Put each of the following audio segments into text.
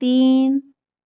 3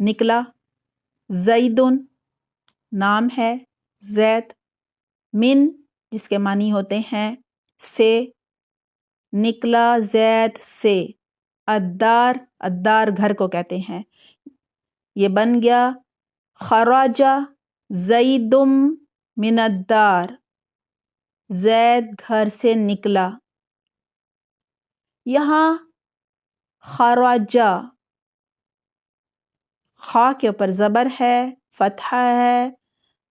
نکلا، زیدن نام ہے زید، من جس کے معنی ہوتے ہیں سے، نکلا زید سے، الدار، الدار گھر کو کہتے ہیں، یہ بن گیا خرج زید من الدار، زید گھر سے نکلا۔ یہاں خرجہ خا کے اوپر زبر ہے، فتحہ ہے،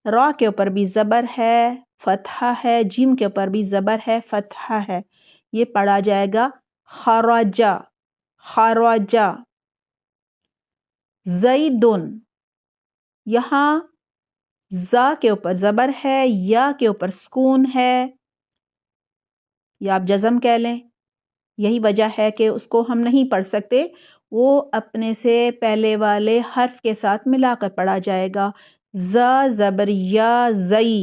را کے اوپر بھی زبر ہے، فتحہ ہے، جیم کے اوپر بھی زبر ہے، فتحہ ہے، یہ پڑھا جائے گا خرجہ، خرجہ۔ زیدن، یہاں زا کے اوپر زبر ہے، یا کے اوپر سکون ہے، یا آپ جزم کہہ لیں، یہی وجہ ہے کہ اس کو ہم نہیں پڑھ سکتے، وہ اپنے سے پہلے والے حرف کے ساتھ ملا کر پڑھا جائے گا۔ زا زبر یا، زئی،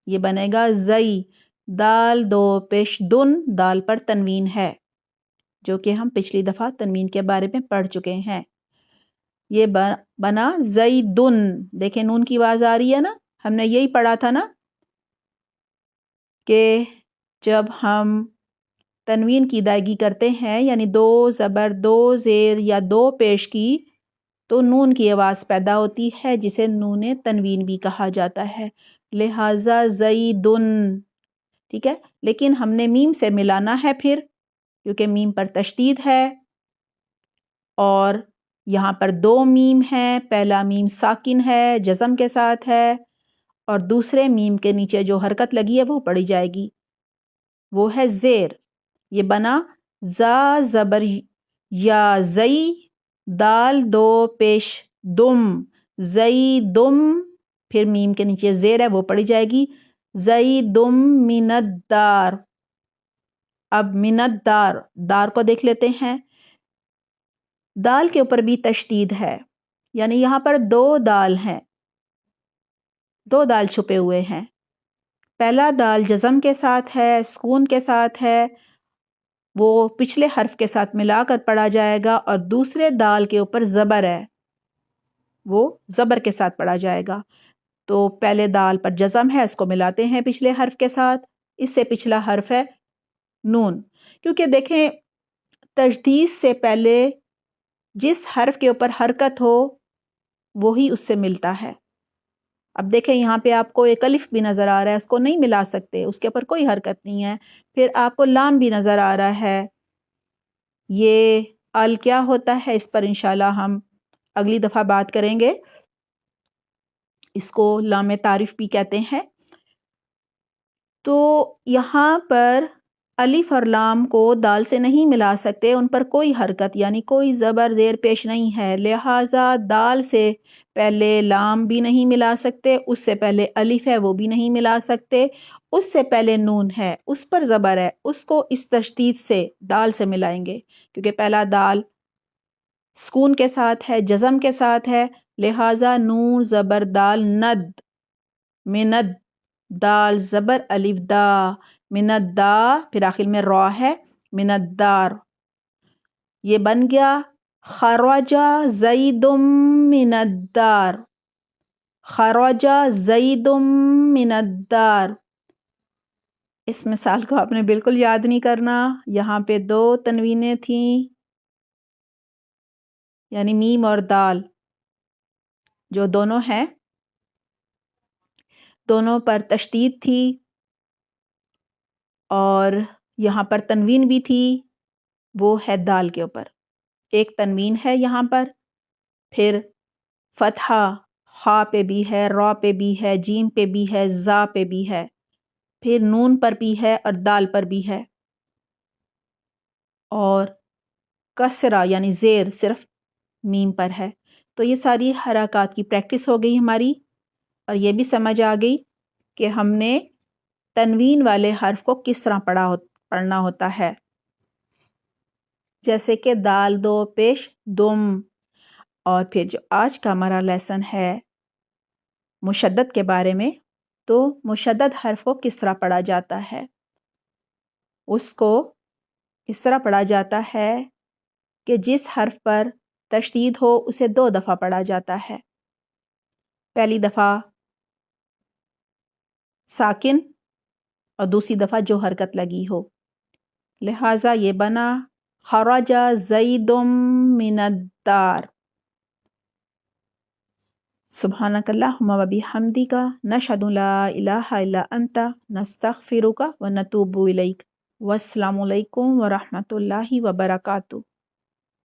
یہ بنے گا زئی، دال دو پیش دن، دال پر تنوین ہے، جو کہ ہم پچھلی دفعہ تنوین کے بارے میں پڑھ چکے ہیں۔ یہ بنا زیدن، دیکھیں نون کی آواز آ رہی ہے نا، ہم نے یہی پڑھا تھا نا کہ جب ہم تنوین کی ادائیگی کرتے ہیں، یعنی دو زبر دو زیر یا دو پیش کی، تو نون کی آواز پیدا ہوتی ہے، جسے نون تنوین بھی کہا جاتا ہے، لہٰذا زیدن، ٹھیک ہے۔ لیکن ہم نے میم سے ملانا ہے پھر، کیونکہ میم پر تشدید ہے، اور یہاں پر دو میم ہیں، پہلا میم ساکن ہے، جزم کے ساتھ ہے، اور دوسرے میم کے نیچے جو حرکت لگی ہے وہ پڑھی جائے گی، وہ ہے زیر، یہ بنا زا زبر یا، زئی، دال دو پیش دم، زئی دم، پھر میم کے نیچے زیر ہے وہ پڑھی جائے گی، زئی دم من الدار۔ اب من الدار، دار کو دیکھ لیتے ہیں، دال کے اوپر بھی تشدید ہے، یعنی یہاں پر دو دال ہیں، دو دال چھپے ہوئے ہیں، پہلا دال جزم کے ساتھ ہے، سکون کے ساتھ ہے، وہ پچھلے حرف کے ساتھ ملا کر پڑھا جائے گا، اور دوسرے دال کے اوپر زبر ہے، وہ زبر کے ساتھ پڑھا جائے گا، تو پہلے دال پر جزم ہے، اس کو ملاتے ہیں پچھلے حرف کے ساتھ، اس سے پچھلا حرف ہے نون، کیونکہ دیکھیں تجدید سے پہلے جس حرف کے اوپر حرکت ہو وہی اس سے ملتا ہے۔ اب دیکھیں یہاں پہ آپ کو ایک الف بھی نظر آ رہا ہے، اس کو نہیں ملا سکتے، اس کے اوپر کوئی حرکت نہیں ہے، پھر آپ کو لام بھی نظر آ رہا ہے، یہ ال کیا ہوتا ہے، اس پر انشاءاللہ ہم اگلی دفعہ بات کریں گے، اس کو لام تعریف بھی کہتے ہیں۔ تو یہاں پر الف اور لام کو دال سے نہیں ملا سکتے، ان پر کوئی حرکت یعنی کوئی زبر زیر پیش نہیں ہے، لہٰذا دال سے پہلے لام بھی نہیں ملا سکتے، اس سے پہلے الف ہے وہ بھی نہیں ملا سکتے، اس سے پہلے نون ہے اس پر زبر ہے، اس کو اس تشدید سے دال سے ملائیں گے، کیونکہ پہلا دال سکون کے ساتھ ہے، جزم کے ساتھ ہے، لہٰذا نون زبر دال ند، مند، دال زبر الف دا، من الدا، پھر آخر میں را ہے، من الدار، یہ بن گیا خرج زید من الدار، خرج زید من الدار۔ اس مثال کو آپ نے بالکل یاد نہیں کرنا، یہاں پہ دو تنوینیں تھیں، یعنی میم اور دال جو دونوں ہیں، دونوں پر تشدید تھی، اور یہاں پر تنوین بھی تھی، وہ ہے دال کے اوپر، ایک تنوین ہے یہاں پر، پھر فتحہ خا پہ بھی ہے، را پہ بھی ہے، جیم پہ بھی ہے، زا پہ بھی ہے، پھر نون پر بھی ہے اور دال پر بھی ہے، اور کسرہ یعنی زیر صرف میم پر ہے۔ تو یہ ساری حرکات کی پریکٹس ہو گئی ہماری، اور یہ بھی سمجھ آ گئی کہ ہم نے تنوین والے حرف کو کس طرح پڑھنا ہوتا ہے، جیسے کہ دال دو پیش دم، اور پھر جو آج کا ہمارا لیسن ہے مشدد کے بارے میں، تو مشدد حرف کو کس طرح پڑھا جاتا ہے، اس کو اس طرح پڑھا جاتا ہے کہ جس حرف پر تشدید ہو اسے 2 دفعہ پڑھا جاتا ہے۔ پہلی دفعہ ساکن اور دوسری دفعہ جو حرکت لگی ہو، لہٰذا یہ بنا خرج زید من الدار۔ سبحانک اللہم و بحمدک نشہد لا الہ الا انت نستغفرک و نتوب الیک۔ والسلام علیکم ورحمۃ اللہ وبرکاتہ۔